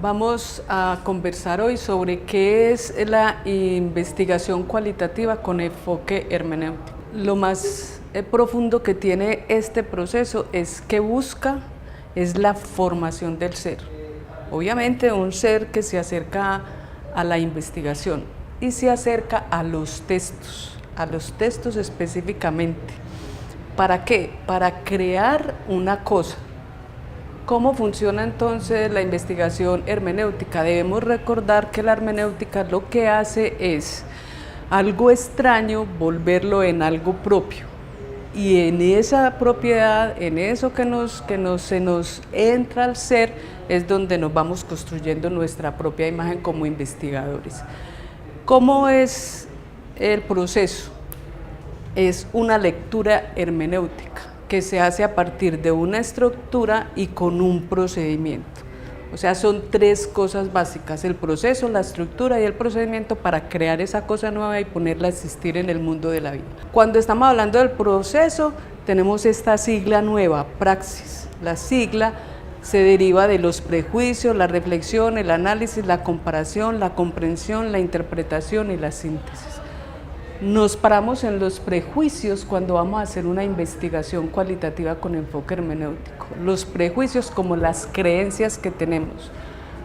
Vamos a conversar hoy sobre qué es la investigación cualitativa con enfoque hermenéutico. Lo más profundo que tiene este proceso es que busca la formación del ser. Obviamente un ser que se acerca a la investigación y se acerca a los textos específicamente. ¿Para qué? Para crear una cosa. ¿Cómo funciona entonces la investigación hermenéutica? Debemos recordar que la hermenéutica lo que hace es algo extraño volverlo en algo propio, y en esa propiedad, en eso se nos entra al ser, es donde nos vamos construyendo nuestra propia imagen como investigadores. ¿Cómo es el proceso? Es una lectura hermenéutica que se hace a partir de una estructura y con un procedimiento. O sea, son tres cosas básicas: el proceso, la estructura y el procedimiento para crear esa cosa nueva y ponerla a existir en el mundo de la vida. Cuando estamos hablando del proceso, tenemos esta sigla nueva, praxis. La sigla se deriva de los prejuicios, la reflexión, el análisis, la comparación, la comprensión, la interpretación y la síntesis. Nos paramos en los prejuicios cuando vamos a hacer una investigación cualitativa con enfoque hermenéutico. Los prejuicios como las creencias que tenemos.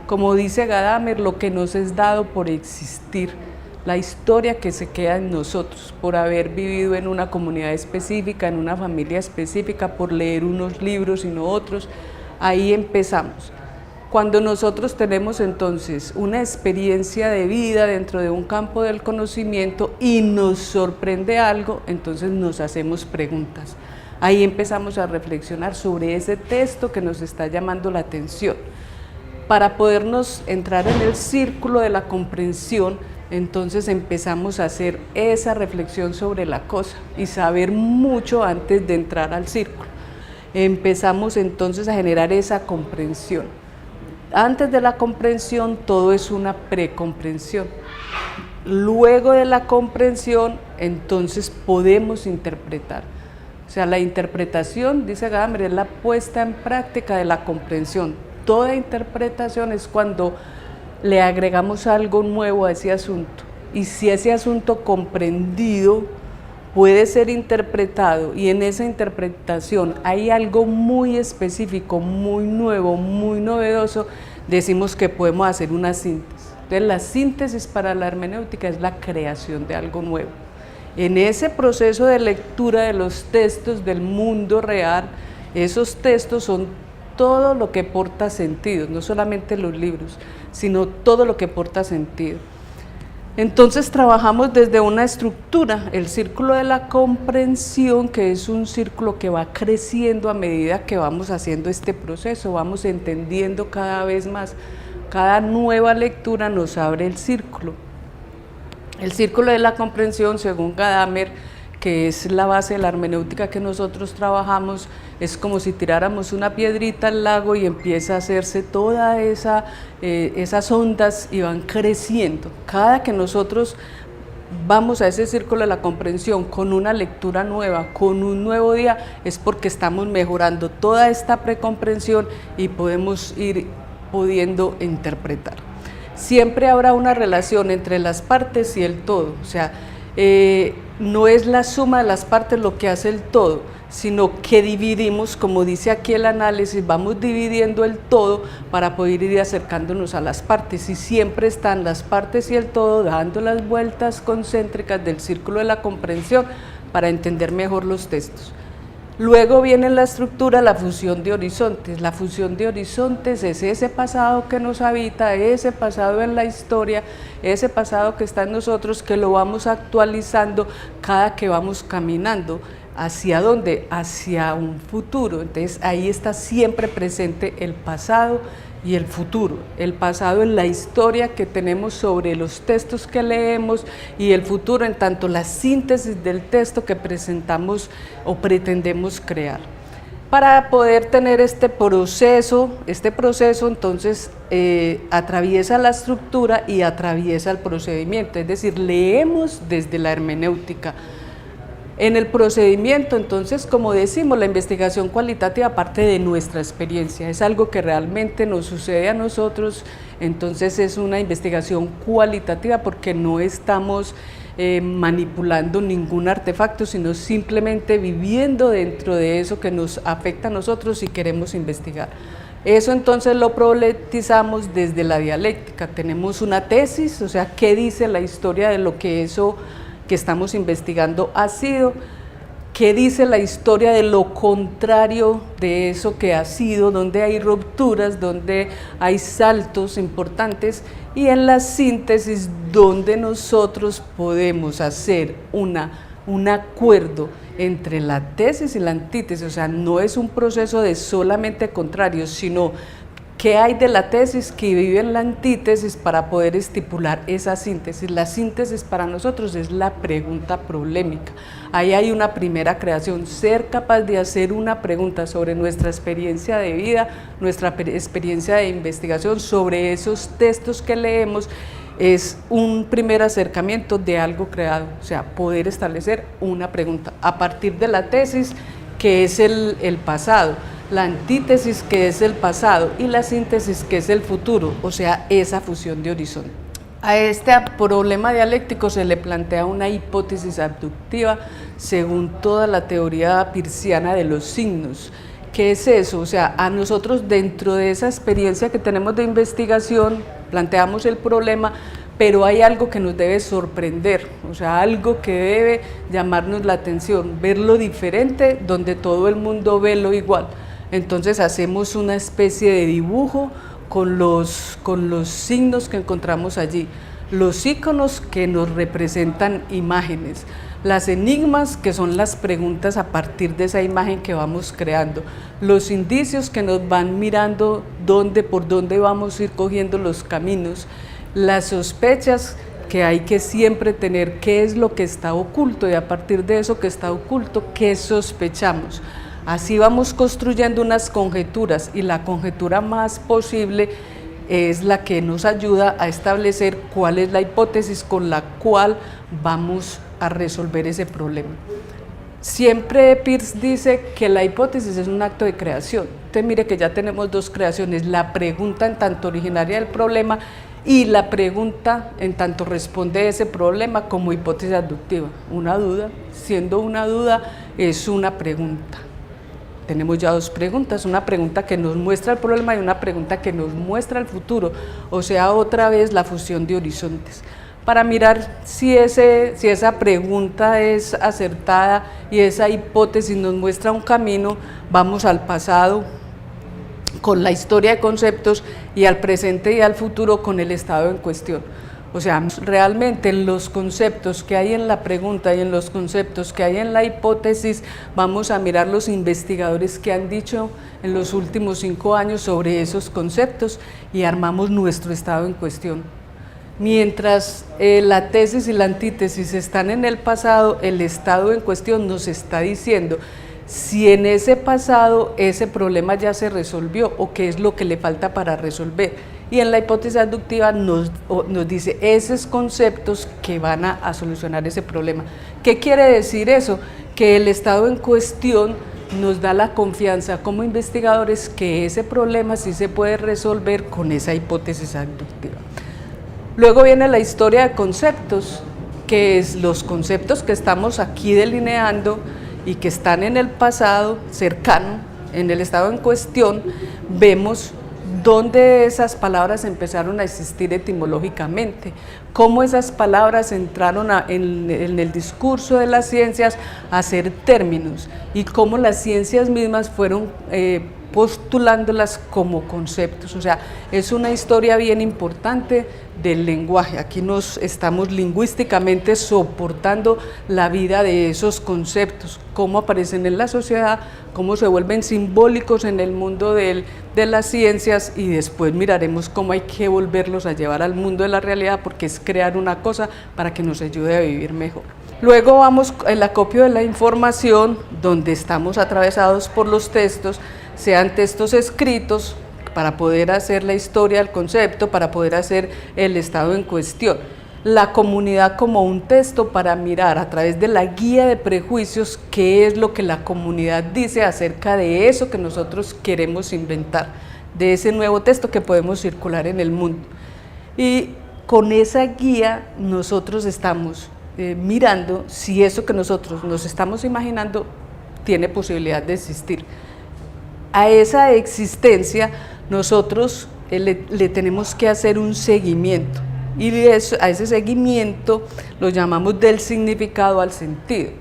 Como dice Gadamer, lo que nos es dado por existir, la historia que se queda en nosotros, por haber vivido en una comunidad específica, en una familia específica, por leer unos libros y no otros. Ahí empezamos. Cuando nosotros tenemos entonces una experiencia de vida dentro de un campo del conocimiento y nos sorprende algo, entonces nos hacemos preguntas. Ahí empezamos a reflexionar sobre ese texto que nos está llamando la atención. Para podernos entrar en el círculo de la comprensión, entonces empezamos a hacer esa reflexión sobre la cosa y saber mucho antes de entrar al círculo. Empezamos entonces a generar esa comprensión. Antes de la comprensión, todo es una precomprensión. Luego de la comprensión, entonces podemos interpretar. O sea, la interpretación, dice Gadamer, es la puesta en práctica de la comprensión. Toda interpretación es cuando le agregamos algo nuevo a ese asunto. Y si ese asunto comprendido puede ser interpretado y en esa interpretación hay algo muy específico, muy nuevo, muy novedoso, decimos que podemos hacer una síntesis. Entonces la síntesis para la hermenéutica es la creación de algo nuevo. En ese proceso de lectura de los textos del mundo real, esos textos son todo lo que porta sentido, no solamente los libros, sino todo lo que porta sentido. Entonces trabajamos desde una estructura, el círculo de la comprensión, que es un círculo que va creciendo a medida que vamos haciendo este proceso, vamos entendiendo cada vez más. Cada nueva lectura nos abre el círculo. El círculo de la comprensión, según Gadamer, que es la base de la hermenéutica que nosotros trabajamos, es como si tiráramos una piedrita al lago y empieza a hacerse toda esas ondas y van creciendo. Cada que nosotros vamos a ese círculo de la comprensión con una lectura nueva, con un nuevo día, es porque estamos mejorando toda esta precomprensión y podemos ir pudiendo interpretar. Siempre habrá una relación entre las partes y el todo, o sea, no es la suma de las partes lo que hace el todo, sino que dividimos, como dice aquí el análisis, vamos dividiendo el todo para poder ir acercándonos a las partes, y siempre están las partes y el todo dando las vueltas concéntricas del círculo de la comprensión para entender mejor los textos. Luego viene en la estructura la fusión de horizontes. La fusión de horizontes es ese pasado que nos habita, ese pasado en la historia, ese pasado que está en nosotros, que lo vamos actualizando cada que vamos caminando. ¿Hacia dónde? Hacia un futuro. Entonces ahí está siempre presente el pasado y el futuro. El pasado en la historia que tenemos sobre los textos que leemos, y el futuro en tanto la síntesis del texto que presentamos o pretendemos crear. Para poder tener este proceso entonces atraviesa la estructura y atraviesa el procedimiento, es decir, leemos desde la hermenéutica. En el procedimiento, entonces, como decimos, la investigación cualitativa parte de nuestra experiencia, es algo que realmente nos sucede a nosotros, entonces es una investigación cualitativa porque no estamos manipulando ningún artefacto, sino simplemente viviendo dentro de eso que nos afecta a nosotros y queremos investigar. Eso entonces lo problematizamos desde la dialéctica, tenemos una tesis, o sea, ¿qué dice la historia de lo que eso que estamos investigando ha sido? ¿Qué dice la historia de lo contrario de eso que ha sido? Donde hay rupturas, donde hay saltos importantes, y en la síntesis donde nosotros podemos hacer un acuerdo entre la tesis y la antítesis, o sea, no es un proceso de solamente contrarios, sino ¿qué hay de la tesis que vive en la antítesis para poder estipular esa síntesis? La síntesis para nosotros es la pregunta problemática. Ahí hay una primera creación, ser capaz de hacer una pregunta sobre nuestra experiencia de vida, nuestra experiencia de investigación, sobre esos textos que leemos, es un primer acercamiento de algo creado, o sea, poder establecer una pregunta a partir de la tesis, que es el pasado, la antítesis, que es el pasado, y la síntesis, que es el futuro, o sea, esa fusión de horizonte. A este problema dialéctico se le plantea una hipótesis abductiva según toda la teoría peirciana de los signos. ¿Qué es eso? O sea, a nosotros dentro de esa experiencia que tenemos de investigación, planteamos el problema, pero hay algo que nos debe sorprender, o sea, algo que debe llamarnos la atención, verlo diferente donde todo el mundo ve lo igual. Entonces hacemos una especie de dibujo con los signos que encontramos allí, los iconos que nos representan imágenes, las enigmas, que son las preguntas a partir de esa imagen que vamos creando, los indicios que nos van mirando por dónde vamos a ir cogiendo los caminos, las sospechas que hay que siempre tener, qué es lo que está oculto, y a partir de eso que está oculto, qué sospechamos. Así vamos construyendo unas conjeturas, y la conjetura más posible es la que nos ayuda a establecer cuál es la hipótesis con la cual vamos a resolver ese problema. Siempre Peirce dice que la hipótesis es un acto de creación. Entonces mire que ya tenemos dos creaciones, la pregunta en tanto originaria del problema y la pregunta en tanto responde a ese problema como hipótesis abductiva. Una duda, siendo una duda, es una pregunta. Tenemos ya dos preguntas, una pregunta que nos muestra el problema y una pregunta que nos muestra el futuro, o sea, otra vez la fusión de horizontes. Para mirar si esa pregunta es acertada y esa hipótesis nos muestra un camino, vamos al pasado con la historia de conceptos y al presente y al futuro con el estado en cuestión. O sea, realmente en los conceptos que hay en la pregunta y en los conceptos que hay en la hipótesis, vamos a mirar los investigadores que han dicho en los últimos 5 años sobre esos conceptos y armamos nuestro estado en cuestión. Mientras la tesis y la antítesis están en el pasado, el estado en cuestión nos está diciendo si en ese pasado ese problema ya se resolvió o qué es lo que le falta para resolver. Y en la hipótesis abductiva nos dice esos conceptos que van a solucionar ese problema. ¿Qué quiere decir eso? Que el estado en cuestión nos da la confianza como investigadores que ese problema sí se puede resolver con esa hipótesis abductiva. Luego viene la historia de conceptos, que es los conceptos que estamos aquí delineando y que están en el pasado cercano, en el estado en cuestión, vemos dónde esas palabras empezaron a existir etimológicamente, cómo esas palabras entraron en el discurso de las ciencias a ser términos y cómo las ciencias mismas fueron postulándolas como conceptos. O sea, es una historia bien importante del lenguaje. Aquí nos estamos lingüísticamente soportando la vida de esos conceptos, cómo aparecen en la sociedad, cómo se vuelven simbólicos en el mundo de las ciencias, y después miraremos cómo hay que volverlos a llevar al mundo de la realidad, porque es crear una cosa para que nos ayude a vivir mejor. Luego vamos el acopio de la información, donde estamos atravesados por los textos, sean textos escritos, para poder hacer la historia del concepto, para poder hacer el estado en cuestión. La comunidad como un texto para mirar a través de la guía de prejuicios qué es lo que la comunidad dice acerca de eso que nosotros queremos inventar, de ese nuevo texto que podemos circular en el mundo. Y con esa guía nosotros estamos mirando si eso que nosotros nos estamos imaginando tiene posibilidad de existir. A esa existencia nosotros le tenemos que hacer un seguimiento, y a ese seguimiento lo llamamos del significado al sentido.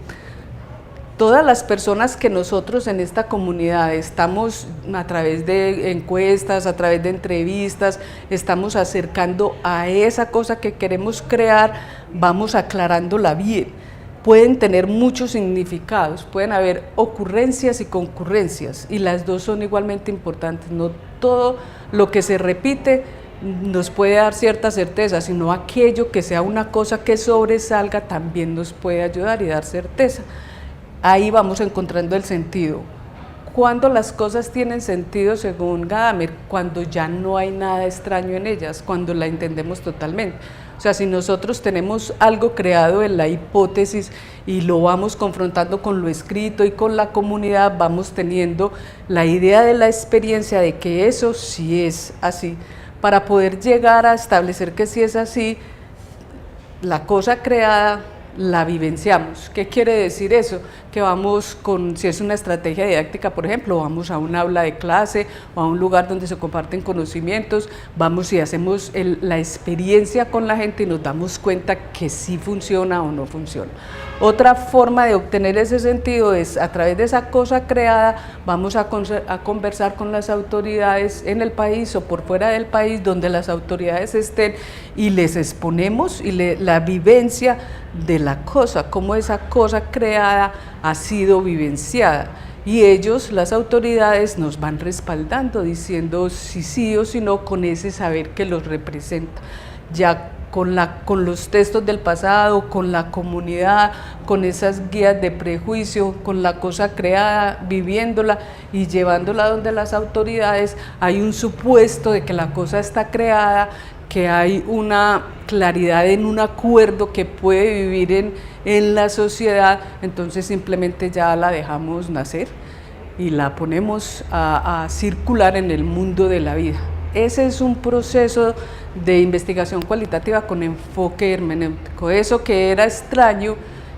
Todas las personas que nosotros en esta comunidad estamos, a través de encuestas, a través de entrevistas, estamos acercando a esa cosa que queremos crear, vamos aclarándola bien. Pueden tener muchos significados, pueden haber ocurrencias y concurrencias, y las dos son igualmente importantes. No todo lo que se repite nos puede dar cierta certeza, sino aquello que sea una cosa que sobresalga también nos puede ayudar y dar certeza. Ahí vamos encontrando el sentido. Cuando las cosas tienen sentido, según Gadamer, cuando ya no hay nada extraño en ellas, cuando la entendemos totalmente. O sea, si nosotros tenemos algo creado en la hipótesis y lo vamos confrontando con lo escrito y con la comunidad, vamos teniendo la idea de la experiencia de que eso sí es así. Para poder llegar a establecer que sí es así, la cosa creada la vivenciamos. ¿Qué quiere decir eso? Que vamos si es una estrategia didáctica, por ejemplo, vamos a un aula de clase o a un lugar donde se comparten conocimientos, vamos y hacemos la experiencia con la gente y nos damos cuenta que sí funciona o no funciona. Otra forma de obtener ese sentido es a través de esa cosa creada, vamos a conversar con las autoridades en el país o por fuera del país, donde las autoridades estén, y les exponemos la vivencia de la cosa, cómo esa cosa creada ha sido vivenciada, y ellos, las autoridades, nos van respaldando diciendo si sí o si no, con ese saber que los representa. Ya con los textos del pasado, con la comunidad, con esas guías de prejuicio, con la cosa creada, viviéndola y llevándola donde las autoridades, hay un supuesto de que la cosa está creada, que hay una claridad en un acuerdo que puede vivir en la sociedad, entonces simplemente ya la dejamos nacer y la ponemos a circular en el mundo de la vida. Ese es un proceso de investigación cualitativa con enfoque hermenéutico. Eso que era extraño,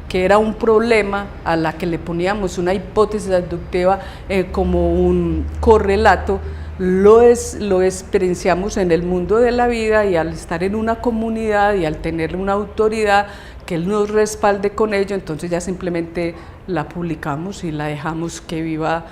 que era un problema a la que le poníamos una hipótesis deductiva como un correlato, lo experienciamos en el mundo de la vida, y al estar en una comunidad y al tener una autoridad que nos respalde con ello, entonces ya simplemente la publicamos y la dejamos que viva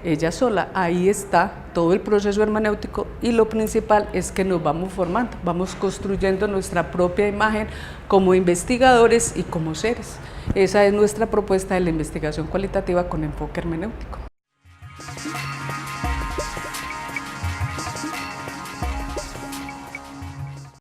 ella sola. Ahí está todo el proceso hermenéutico, y lo principal es que nos vamos formando, vamos construyendo nuestra propia imagen como investigadores y como seres. Esa es nuestra propuesta de la investigación cualitativa con enfoque hermenéutico.